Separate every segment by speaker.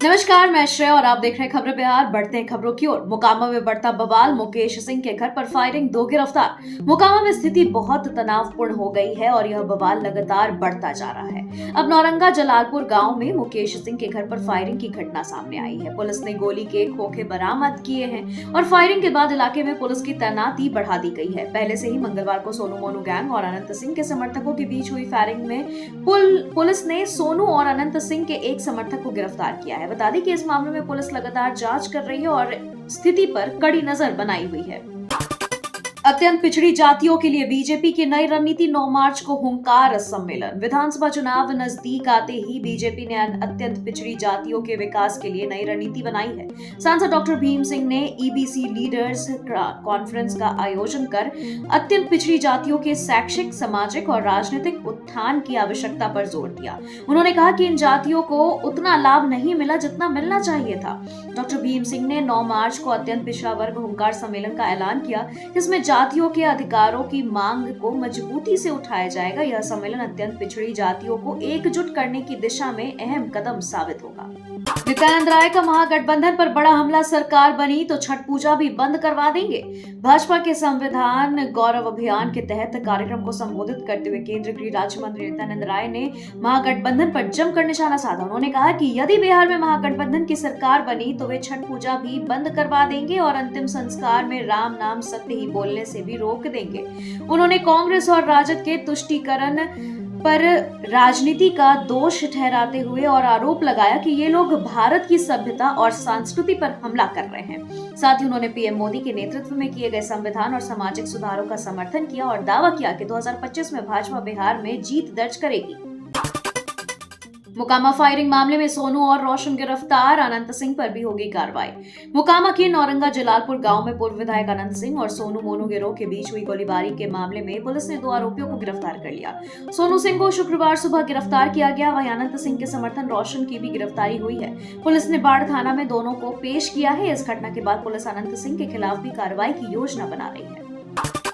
Speaker 1: नमस्कार, मैं श्रेया और आप देख रहे हैं खबरें बिहार। बढ़ते हैं खबरों की ओर। मोकामा में बढ़ता बवाल, मुकेश सिंह के घर पर फायरिंग, 2 गिरफ्तार। मोकामा में स्थिति बहुत तनावपूर्ण हो गई है और यह बवाल लगातार बढ़ता जा रहा है। अब नौरंगा जलालपुर गांव में मुकेश सिंह के घर पर फायरिंग की घटना सामने आई है। पुलिस ने गोली के खोखे बरामद किए हैं और फायरिंग के बाद इलाके में पुलिस की तैनाती बढ़ा दी गई है। पहले से ही मंगलवार को सोनू मोनू गैंग और अनंत सिंह के समर्थकों के बीच हुई फायरिंग में पुलिस ने सोनू और अनंत सिंह के एक समर्थक को गिरफ्तार किया है। बता दें कि इस मामले में पुलिस लगातार जांच कर रही है और स्थिति पर कड़ी नजर बनाई हुई है। अत्यंत पिछड़ी जातियों के लिए बीजेपी की नई रणनीति, 9 मार्च को हुंकार सम्मेलन। विधानसभा चुनाव नजदीक आते ही बीजेपी ने अत्यंत पिछड़ी जातियों के विकास के लिए नई रणनीति बनाई है। सांसद डॉक्टर भीम सिंह ने ईबीसी लीडर्स कॉन्फ्रेंस का आयोजन कर अत्यंत पिछड़ी जातियों के शैक्षिक, सामाजिक और राजनीतिक उत्थान की आवश्यकता पर जोर दिया। उन्होंने कहा कि इन जातियों को उतना लाभ नहीं मिला जितना मिलना चाहिए था। डॉक्टर भीम सिंह ने 9 मार्च को अत्यंत पिछड़ा वर्ग हुंकार सम्मेलन का ऐलान किया, जिसमें जातियों के अधिकारों की मांग को मजबूती से उठाया जाएगा। यह सम्मेलन अत्यंत पिछड़ी जातियों को एकजुट करने की दिशा में अहम कदम साबित होगा। नित्यानंद राय का महागठबंधन पर बड़ा हमला, सरकार बनी तो छठ पूजा भी बंद करवा देंगे। भाजपा के संविधान गौरव अभियान के तहत कार्यक्रम को संबोधित करते हुए केंद्रीय गृह राज्य मंत्री नित्यानंद राय ने महागठबंधन पर जमकर निशाना साधा। उन्होंने कहा कि यदि बिहार में महागठबंधन की सरकार बनी तो वे छठ पूजा भी बंद करवा देंगे और अंतिम संस्कार में राम नाम सत्य ही बोलने से भी रोक देंगे। उन्होंने कांग्रेस और राजद के तुष्टीकरण पर राजनीति का दोष ठहराते हुए और आरोप लगाया कि ये लोग भारत की सभ्यता और संस्कृति पर हमला कर रहे हैं। साथ ही उन्होंने पीएम मोदी के नेतृत्व में किए गए संविधान और सामाजिक सुधारों का समर्थन किया और दावा किया कि 2025 में भाजपा बिहार में जीत दर्ज करेगी। मोकामा फायरिंग मामले में सोनू और रोशन गिरफ्तार, अनंत सिंह पर भी होगी कार्रवाई। मोकामा के नौरंगा जलालपुर गांव में पूर्व विधायक अनंत सिंह और सोनू मोनू गिरोह के बीच हुई गोलीबारी के मामले में पुलिस ने 2 आरोपियों को गिरफ्तार कर लिया। सोनू सिंह को शुक्रवार सुबह गिरफ्तार किया गया, वहीं अनंत सिंह के समर्थन रोशन की भी गिरफ्तारी हुई है। पुलिस ने बाढ़ थाना में दोनों को पेश किया है। इस घटना के बाद पुलिस अनंत सिंह के खिलाफ भी कार्रवाई की योजना बना रही है।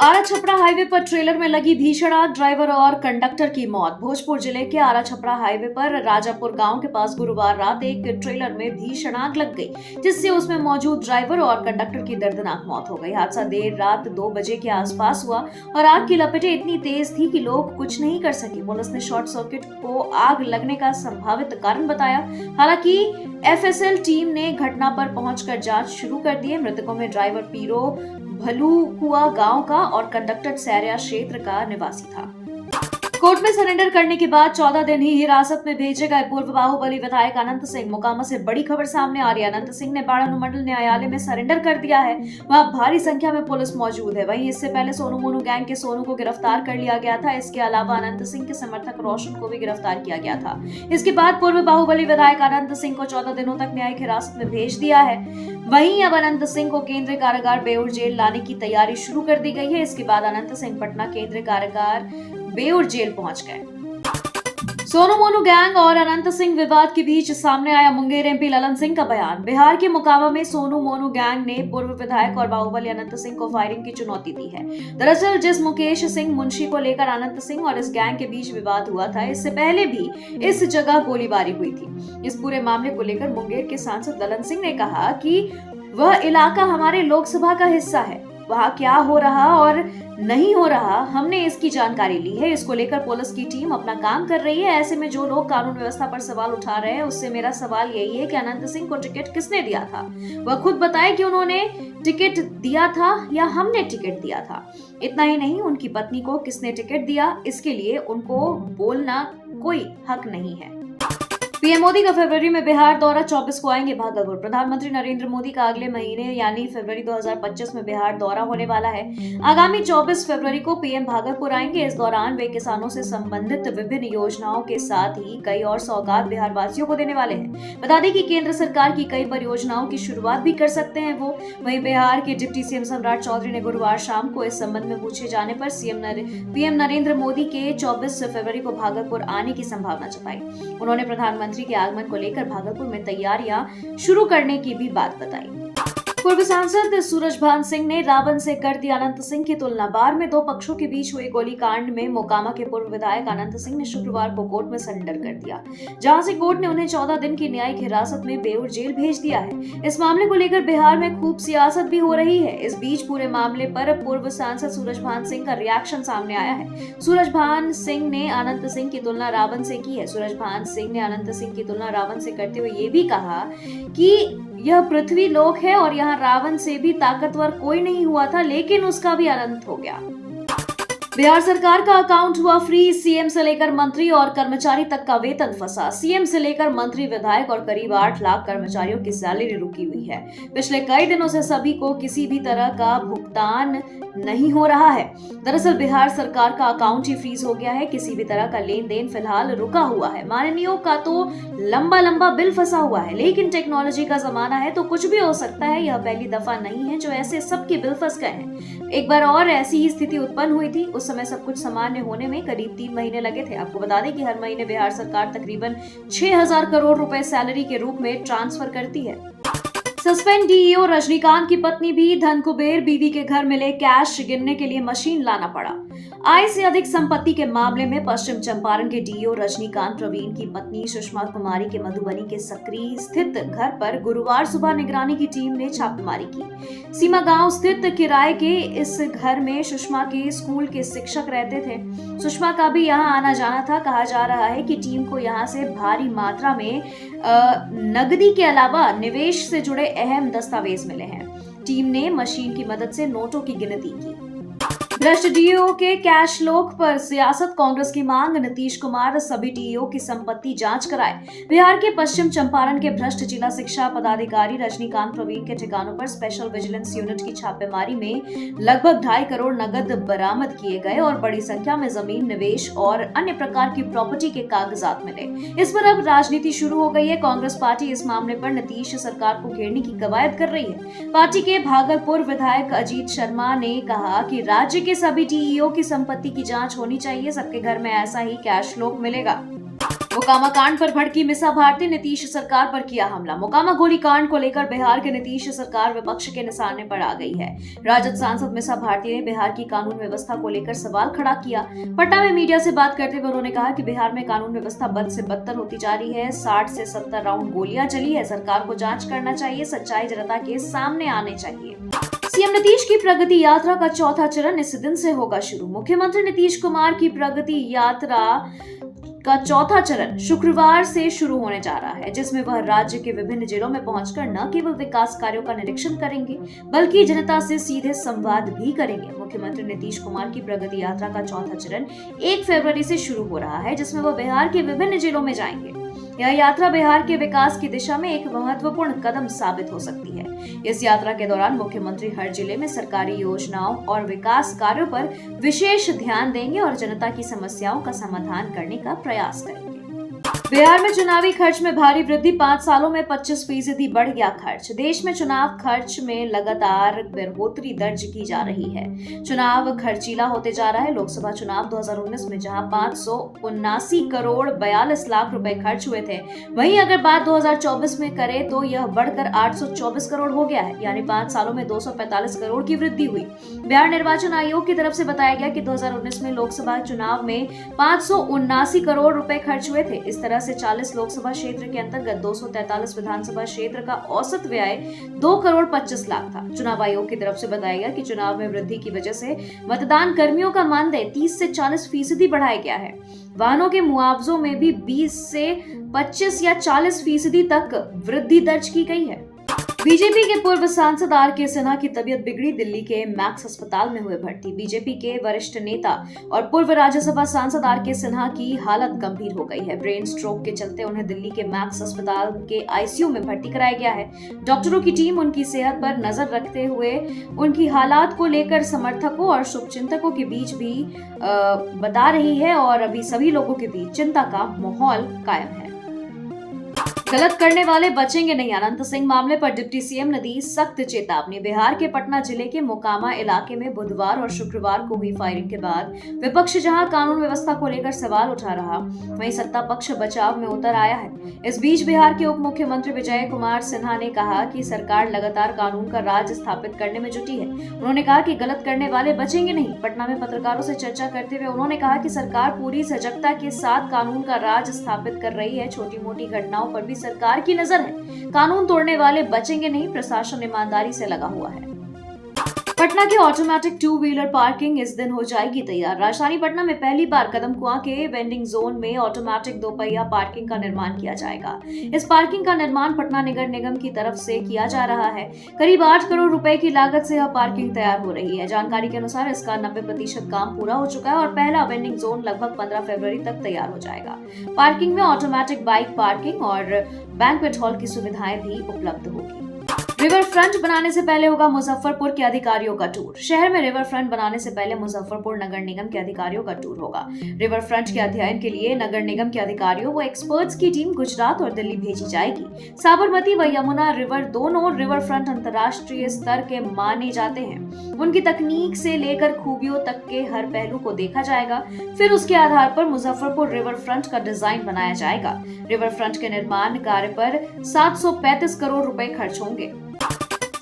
Speaker 1: आरा छपरा हाईवे पर ट्रेलर में लगी भीषण आग, ड्राइवर और कंडक्टर की मौत। भोजपुर जिले के आरा छपरा हाईवे पर राजापुर गांव के पास गुरुवार रात एक ट्रेलर में भीषण आग लग गई, जिससे उसमें मौजूद ड्राइवर और कंडक्टर की दर्दनाक मौत हो गई। हादसा देर रात 2 बजे के आसपास हुआ और आग की लपटें इतनी तेज थी कि लोग कुछ नहीं कर सके। पुलिस ने शॉर्ट सर्किट को आग लगने का संभावित कारण बताया। हालांकि एफएसएल टीम ने घटना पर पहुंचकर जांच शुरू कर दी है। मृतकों में ड्राइवर पीरो भलुकुआ गांव का और कंडक्टर सैरिया क्षेत्र का निवासी था। कोर्ट में सरेंडर करने के बाद 14 दिन ही हिरासत में भेजे गए पूर्व बाहुबली विधायक अनंत सिंह। मोकामा से बड़ी खबर सामने आ रही है। अनंत सिंह ने बाढ़ अनुमंडल न्यायालय में सरेंडर कर दिया है। वहां भारी संख्या में पुलिस मौजूद है। वहीं इससे पहले सोनू मोनू गैंग के सोनू को गिरफ्तार कर लिया गया था। इसके अलावा अनंत सिंह के समर्थक रोशन को भी गिरफ्तार किया गया था। इसके बाद पूर्व बाहुबली विधायक अनंत सिंह को 14 दिनों तक न्यायिक हिरासत में भेज दिया है। वहीं अब अनंत सिंह को केंद्रीय कारागार बेऊर जेल लाने की तैयारी शुरू कर दी गई है। इसके बाद अनंत सिंह पटना केंद्रीय कारागार बेऊर जेल पहुंच गए। सोनू मोनू गैंग और अनंत सिंह विवाद के बीच सामने आया मुंगेर एमपी ललन सिंह का बयान। बिहार के मोकामा में सोनू मोनू गैंग ने पूर्व विधायक और बाहुबली अनंत सिंह को फायरिंग की चुनौती दी है। दरअसल जिस मुकेश सिंह मुंशी को लेकर अनंत सिंह और इस गैंग के बीच विवाद हुआ था, इससे पहले भी इस जगह गोलीबारी हुई थी। इस पूरे मामले को लेकर मुंगेर के सांसद ललन सिंह ने कहा कि वह इलाका हमारे लोकसभा का हिस्सा है, वहाँ क्या हो रहा और नहीं हो रहा हमने इसकी जानकारी ली है। इसको लेकर पुलिस की टीम अपना काम कर रही है। ऐसे में जो लोग कानून व्यवस्था पर सवाल उठा रहे हैं, उससे मेरा सवाल यही है कि अनंत सिंह को टिकट किसने दिया था? वह खुद बताए कि उन्होंने टिकट दिया था या हमने टिकट दिया था। इतना ही नहीं, उनकी पत्नी को किसने टिकट दिया, इसके लिए उनको बोलना कोई हक नहीं है। पीएम मोदी का फरवरी में बिहार दौरा, 24 को आएंगे भागलपुर। प्रधानमंत्री नरेंद्र मोदी का अगले महीने यानी फरवरी 2025 में बिहार दौरा होने वाला है। आगामी 24 फरवरी को पीएम भागलपुर आएंगे। इस दौरान वे किसानों से संबंधित विभिन्न योजनाओं के साथ ही कई और सौगात बिहार वासियों को देने वाले हैं। बता दें कि केंद्र सरकार की कई परियोजनाओं की शुरुआत भी कर सकते हैं वो। वहीं बिहार के डिप्टी सीएम सम्राट चौधरी ने गुरुवार शाम को इस संबंध में पूछे जाने पर पीएम नरेंद्र मोदी के 24 फरवरी को भागलपुर आने की संभावना जताई। उन्होंने प्रधानमंत्री के आगमन को लेकर भागलपुर में तैयारियां शुरू करने की भी बात बताई। पूर्व सांसद सूरजभान सिंह ने रावण से कर दी अनंत सिंह की तुलना। बाढ़ में दो पक्षों के बीच हुए गोलीकांड में मोकामा के पूर्व विधायक अनंत सिंह ने शुक्रवार को कोर्ट में सरेंडर कर दिया, जहां से कोर्ट ने उन्हें 14 दिन की न्यायिक हिरासत में बेऊर जेल भेज दिया है। इस मामले को लेकर बिहार में खूब सियासत भी हो रही है। इस बीच पूरे मामले पर पूर्व सांसद सूरजभान सिंह का रिएक्शन सामने आया है। सूरजभान सिंह ने अनंत सिंह की तुलना रावण से की है। सूरजभान सिंह ने अनंत सिंह की तुलना रावण से करते हुए ये भी कहा कि यह पृथ्वी लोक है और यहाँ रावण से भी ताकतवर कोई नहीं हुआ था, लेकिन उसका भी अनंत हो गया। बिहार सरकार का अकाउंट हुआ फ्री। सीएम से लेकर मंत्री और कर्मचारी तक का वेतन फंसा। सीएम से लेकर मंत्री, विधायक और करीब 8 लाख कर्मचारियों की सैलरी रुकी हुई है। पिछले कई दिनों से सभी को किसी भी तरह का भुगतान नहीं हो रहा है। दरअसल बिहार सरकार का अकाउंट ही फ्रीज हो गया है। किसी भी तरह का लेन देन फिलहाल रुका हुआ है। माननीयों का तो लंबा बिल फंसा हुआ है, लेकिन टेक्नोलॉजी का जमाना है तो कुछ भी हो सकता है। यह पहली दफा नहीं है जो ऐसे सबके बिल फंस गए हैं। एक बार और ऐसी ही स्थिति उत्पन्न हुई थी। उस समय सब कुछ सामान्य होने में करीब 3 महीने लगे थे। आपको बता दें कि हर महीने बिहार सरकार तकरीबन 6,000 करोड़ रुपए सैलरी के रूप में ट्रांसफर करती है। सस्पेंड डीईओ रजनीकांत की पत्नी भी धन कुबेर। बीवी के घर मिले कैश गिनने के लिए मशीन लाना पड़ा। आय से अधिक संपत्ति के मामले में पश्चिम चंपारण के डीईओ रजनीकांत प्रवीण की पत्नी सुषमा कुमारी के मधुबनी के सकरी स्थित घर पर गुरुवार सुबह निगरानी की टीम ने छापेमारी की। सीमा गांव स्थित किराए के इस घर में सुषमा के स्कूल के शिक्षक रहते थे। सुषमा का भी यहां आना जाना था। कहा जा रहा है कि टीम को यहां से भारी मात्रा में नकदी के अलावा निवेश से जुड़े अहम दस्तावेज मिले हैं। टीम ने मशीन की मदद से नोटों की गिनती की। भ्रष्ट डीईओ के कैश लोक पर सियासत। कांग्रेस की मांग, नीतीश कुमार सभी डीईओ की संपत्ति जांच कराए। बिहार के पश्चिम चंपारण के भ्रष्ट जिला शिक्षा पदाधिकारी रजनीकांत प्रवीण के ठिकानों पर स्पेशल विजिलेंस यूनिट की छापेमारी में लगभग 2.5 करोड़ नगद बरामद किए गए और बड़ी संख्या में जमीन, निवेश और अन्य प्रकार की प्रॉपर्टी के कागजात मिले। इस पर अब राजनीति शुरू हो गई है। कांग्रेस पार्टी इस मामले पर नीतीश सरकार को घेरने की कवायद कर रही है। पार्टी के भागलपुर विधायक अजीत शर्मा ने कहा कि राज्य के सभी डीईओ की संपत्ति की जांच होनी चाहिए। सबके घर में ऐसा ही कैश फ्लो मिलेगा। मोकामा कांड पर भड़की मीसा भारती। नीतीश सरकार पर किया हमला। मोकामा गोलीकांड को लेकर बिहार के नीतीश सरकार विपक्ष के निशाने पर आ गई है। राजद सांसद मीसा भारती ने बिहार की कानून व्यवस्था को लेकर सवाल खड़ा किया। पटना में मीडिया से बात करते हुए उन्होंने कहा कि बिहार में कानून व्यवस्था बद से बदतर होती जा रही है। 60 से 70 राउंड गोलियां चली है। सरकार को जांच करना चाहिए। सच्चाई जनता के सामने आने चाहिए। सीएम नीतीश की प्रगति यात्रा का चौथा चरण इस दिन से होगा शुरू। मुख्यमंत्री नीतीश कुमार की प्रगति यात्रा का चौथा चरण शुक्रवार से शुरू होने जा रहा है, जिसमें वह राज्य के विभिन्न जिलों में पहुंचकर न केवल विकास कार्यों का निरीक्षण करेंगे बल्कि जनता से सीधे संवाद भी करेंगे। मुख्यमंत्री नीतीश कुमार की प्रगति यात्रा का चौथा चरण 1 फरवरी से शुरू हो रहा है, जिसमें वह बिहार के विभिन्न जिलों में जाएंगे। यह यात्रा बिहार के विकास की दिशा में एक महत्वपूर्ण कदम साबित हो सकती है। इस यात्रा के दौरान मुख्यमंत्री हर जिले में सरकारी योजनाओं और विकास कार्यों पर विशेष ध्यान देंगे और जनता की समस्याओं का समाधान करने का प्रयास करेंगे। बिहार में चुनावी खर्च में भारी वृद्धि। 5 सालों में 25% बढ़ गया खर्च। देश में चुनाव खर्च में लगातार बढ़ोतरी दर्ज की जा रही है। चुनाव खर्चीला होते जा रहा है। लोकसभा चुनाव 2019 में जहां 579 करोड़ 42 लाख रुपए खर्च हुए थे, वहीं अगर बात 2024 में करें तो यह बढ़कर 824 करोड़ हो गया है, यानी 5 सालों में 245 करोड़ की वृद्धि हुई। बिहार निर्वाचन आयोग की तरफ से बताया गया कि 2019 में लोकसभा चुनाव में 579 करोड़ रुपए खर्च हुए थे। इस तरह से 40 लोकसभा क्षेत्र के अंतर्गत 243 विधानसभा क्षेत्र का औसत व्यय 2 करोड़ 25 लाख था। चुनाव आयोग की तरफ से बताया गया कि चुनाव में वृद्धि की वजह से मतदान कर्मियों का मानदेय 30 से 40% बढ़ाया गया है। वाहनों के मुआवजों में भी 20 से 25 या 40% तक वृद्धि दर्ज की गई है। बीजेपी के पूर्व सांसद आर.के. सिन्हा की तबीयत बिगड़ी। दिल्ली के मैक्स अस्पताल में हुए भर्ती। बीजेपी के वरिष्ठ नेता और पूर्व राज्यसभा सांसद आर.के. सिन्हा की हालत गंभीर हो गई है। ब्रेन स्ट्रोक के चलते उन्हें दिल्ली के मैक्स अस्पताल के आईसीयू में भर्ती कराया गया है। डॉक्टरों की टीम उनकी सेहत पर नजर रखते हुए उनकी हालात को लेकर समर्थकों और शुभचिंतकों के बीच भी बता रही है और अभी सभी लोगों के बीच चिंता का माहौल कायम है। गलत करने वाले बचेंगे नहीं, अनंत सिंह मामले पर डिप्टी सीएम ने दी सख्त चेतावनी। बिहार के पटना जिले के मोकामा इलाके में बुधवार और शुक्रवार को हुई फायरिंग के बाद विपक्ष जहां कानून व्यवस्था को लेकर सवाल उठा रहा, वहीं सत्ता पक्ष बचाव में उतर आया है। इस बीच बिहार के उप मुख्यमंत्री विजय कुमार सिन्हा ने कहा कि सरकार लगातार कानून का राज स्थापित करने में जुटी है। उन्होंने कहा कि गलत करने वाले बचेंगे नहीं। पटना में पत्रकारों से चर्चा करते हुए उन्होंने कहा कि सरकार पूरी सजगता के साथ कानून का राज स्थापित कर रही है। छोटी मोटी घटनाओं पर भी सरकार की नजर है। कानून तोड़ने वाले बचेंगे नहीं, प्रशासन ईमानदारी से लगा हुआ है। पटना की ऑटोमेटिक 2 व्हीलर पार्किंग इस दिन हो जाएगी तैयार। राजधानी पटना में पहली बार कदमकुआं के वेंडिंग जोन में ऑटोमेटिक 2 पहिया पार्किंग का निर्माण किया जाएगा। इस पार्किंग का निर्माण पटना नगर निगम की तरफ से किया जा रहा है। करीब 8 करोड़ रुपए की लागत से यह पार्किंग तैयार हो रही है। जानकारी के अनुसार इसका 90% काम पूरा हो चुका है और पहला वेंडिंग जोन लगभग 15 फरवरी तक तैयार हो जाएगा। पार्किंग में ऑटोमेटिक बाइक पार्किंग और बैंक्वेट हॉल की सुविधाएं भी उपलब्ध होगी। रिवर फ्रंट बनाने से पहले होगा मुजफ्फरपुर के अधिकारियों का टूर। शहर में रिवर फ्रंट बनाने से पहले मुजफ्फरपुर नगर निगम के अधिकारियों का टूर होगा। रिवर फ्रंट के अध्ययन के लिए नगर निगम के अधिकारियों व एक्सपर्ट्स की टीम गुजरात और दिल्ली भेजी जाएगी। साबरमती व यमुना रिवर दोनों रिवर फ्रंट अंतर्राष्ट्रीय स्तर के माने जाते हैं। उनकी तकनीक से लेकर खूबियों तक के हर पहलू को देखा जाएगा। फिर उसके आधार पर मुजफ्फरपुर रिवर फ्रंट का डिजाइन बनाया जाएगा। रिवर फ्रंट के निर्माण कार्य पर 735 करोड़ रुपए खर्च होंगे।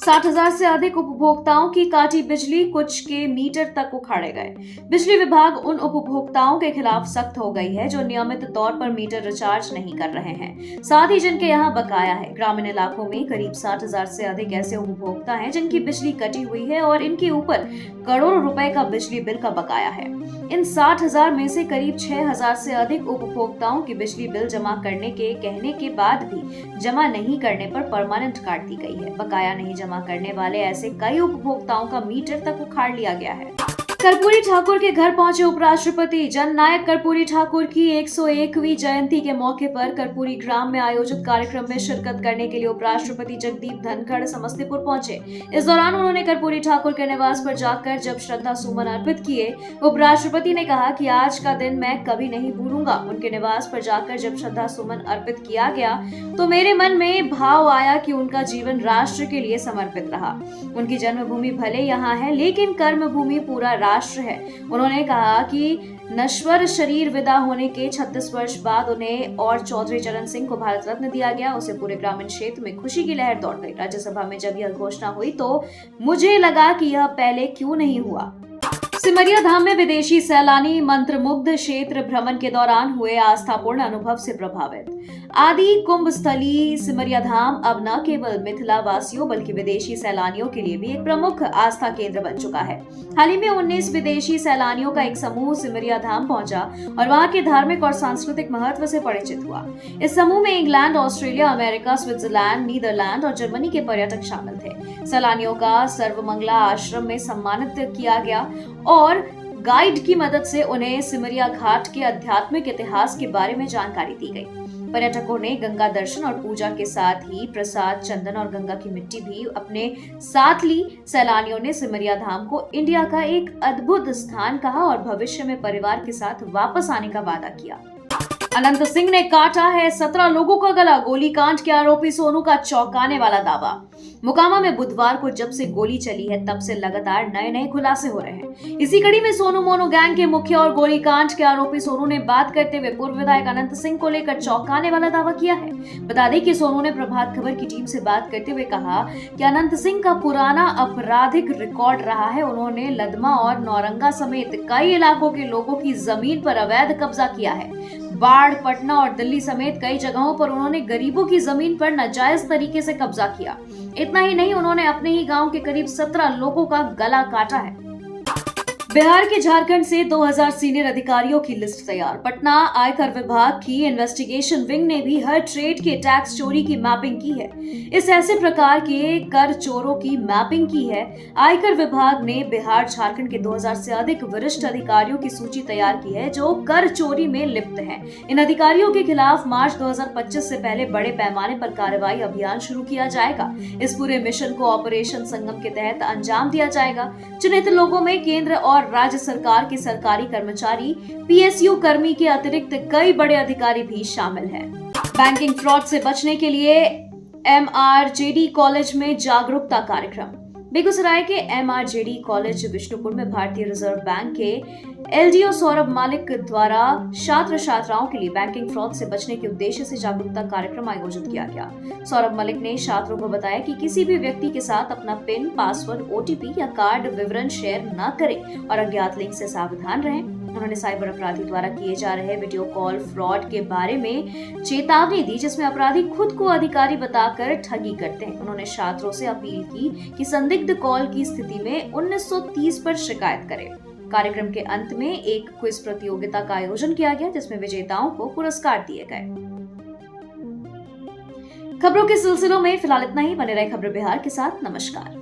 Speaker 1: 60,000 से अधिक उपभोक्ताओं की काटी बिजली, कुछ के मीटर तक उखाड़े गए। बिजली विभाग उन उपभोक्ताओं के खिलाफ सख्त हो गई है जो नियमित तौर पर मीटर रिचार्ज नहीं कर रहे हैं, साथ ही जिनके यहाँ बकाया है। ग्रामीण इलाकों में करीब 60,000 से अधिक ऐसे उपभोक्ता हैं जिनकी बिजली कटी हुई है और इनके ऊपर करोड़ों रुपए का बिजली बिल का बकाया है। इन 60,000 में से करीब 6,000 से अधिक उपभोक्ताओं की बिजली बिल जमा करने के कहने के बाद भी जमा नहीं करने पर परमानेंट काट दी गई है। बकाया नहीं जमा करने वाले ऐसे कई उपभोक्ताओं का मीटर तक उखाड़ लिया गया है। कर्पूरी ठाकुर के घर पहुंचे उपराष्ट्रपति। जननायक कर्पूरी ठाकुर की 101वीं जयंती के मौके पर कर्पूरी ग्राम में आयोजित कार्यक्रम में शिरकत करने के लिए उपराष्ट्रपति जगदीप धनखड़ समस्तीपुर पहुंचे। इस दौरान उन्होंने कर्पूरी ठाकुर के निवास पर जाकर जब श्रद्धा सुमन अर्पित किए। उपराष्ट्रपति ने कहा कि आज का दिन मैं कभी नहीं भूलूंगा। उनके निवास पर जाकर जब श्रद्धा सुमन अर्पित किया गया तो मेरे मन में भाव आया कि उनका जीवन राष्ट्र के लिए समर्पित रहा। उनकी जन्मभूमि भले यहाँ है लेकिन कर्मभूमि पूरा राष्ट्र है। उन्होंने कहा कि नश्वर शरीर विदा होने के 36 वर्ष बाद उन्हें और चौधरी चरण सिंह को भारत रत्न दिया गया। उसे पूरे ग्रामीण क्षेत्र में खुशी की लहर दौड़ गई। राज्यसभा में जब यह घोषणा हुई तो मुझे लगा कि यह पहले क्यों नहीं हुआ। सिमरिया धाम में विदेशी सैलानी मंत्रमुग्ध। क्षेत्र भ्रमण के दौरान हुए आस्थापूर्ण अनुभव से प्रभावित। आदि कुंभ स्थली सिमरिया धाम अब न केवल मिथिला वासियों बल्कि विदेशी सैलानियों के लिए भी एक प्रमुख आस्था केंद्र बन चुका है। हाल ही में 19 विदेशी सैलानियों का एक समूह सिमरिया धाम पहुंचा और वहां के धार्मिक और सांस्कृतिक महत्व से परिचित हुआ। इस समूह में England, Australia, America, Switzerland, Netherland और जर्मनी के पर्यटक शामिल थे। सैलानियों का सर्वमंगला आश्रम में सम्मानित किया गया और गाइड की मदद से उन्हें सिमरिया घाट के आध्यात्मिक इतिहास के बारे में जानकारी दी गई। पर्यटकों ने गंगा दर्शन और पूजा के साथ ही प्रसाद, चंदन और गंगा की मिट्टी भी अपने साथ ली। सैलानियों ने सिमरिया धाम को इंडिया का एक अद्भुत स्थान कहा और भविष्य में परिवार के साथ वापस आने का वादा किया। अनंत सिंह ने काटा है 17 लोगों का गला। गोलीकांड के आरोपी सोनू का चौंकाने वाला दावा। मोकामा में बुधवार को जब से गोली चली है तब से लगातार नए खुलासे हो रहे हैं। इसी कड़ी में सोनू मोनू गैंग के मुखिया और गोलीकांड के आरोपी सोनू ने बात करते हुए पूर्व विधायक अनंत सिंह को लेकर चौंकाने वाला दावा किया है। बता दें कि सोनू ने प्रभात खबर की टीम से बात करते हुए कहा कि अनंत सिंह का पुराना आपराधिक रिकॉर्ड रहा है। उन्होंने लदमा और नौरंगा समेत कई इलाकों के लोगों की जमीन पर अवैध कब्जा किया है। बाढ़, पटना और दिल्ली समेत कई जगहों पर उन्होंने गरीबों की जमीन पर नाजायज तरीके से कब्जा किया। इतना ही नहीं, उन्होंने अपने ही गांव के करीब 17 लोगों का गला काटा है। बिहार के झारखंड से 2000 सीनियर अधिकारियों की लिस्ट तैयार। पटना आयकर विभाग की इन्वेस्टिगेशन विंग ने भी हर ट्रेड के टैक्स चोरी की मैपिंग की है। इस ऐसे प्रकार के कर चोरों की मैपिंग की है। आयकर विभाग ने बिहार झारखंड के 2000 से अधिक वरिष्ठ अधिकारियों की सूची तैयार की है जो कर चोरी में लिप्त हैं। इन अधिकारियों के खिलाफ मार्च 2025 से पहले बड़े पैमाने पर कार्रवाई अभियान शुरू किया जाएगा। इस पूरे मिशन को ऑपरेशन संगम के तहत अंजाम दिया जाएगा। चुनित लोगों में केंद्र और राज्य सरकार के सरकारी कर्मचारी, पीएसयू कर्मी के अतिरिक्त कई बड़े अधिकारी भी शामिल हैं। बैंकिंग फ्रॉड से बचने के लिए एमआरजेडी कॉलेज में जागरूकता कार्यक्रम। बेगूसराय के एमआरजेडी कॉलेज विष्णुपुर में भारतीय रिजर्व बैंक के एलडीओ सौरभ मलिक द्वारा छात्र छात्राओं के लिए बैंकिंग फ्रॉड से बचने के उद्देश्य से जागरूकता कार्यक्रम आयोजित किया गया। सौरभ मलिक ने छात्रों को बताया कि किसी भी व्यक्ति के साथ अपना पिन, पासवर्ड, ओटीपी या कार्ड विवरण शेयर न करें और अज्ञात लिंक से सावधान रहें। उन्होंने साइबर अपराधी द्वारा किए जा रहे वीडियो कॉल फ्रॉड के बारे में चेतावनी दी, जिसमें अपराधी खुद को अधिकारी बताकर ठगी करते हैं। उन्होंने छात्रों से अपील की कि संदिग्ध कॉल की स्थिति में 1930 पर शिकायत करें। कार्यक्रम के अंत में एक क्विज प्रतियोगिता का आयोजन किया गया, जिसमें विजेताओं को पुरस्कार दिए गए। खबरों के सिलसिलों में फिलहाल इतना ही। बने रहे खबर बिहार के साथ। नमस्कार।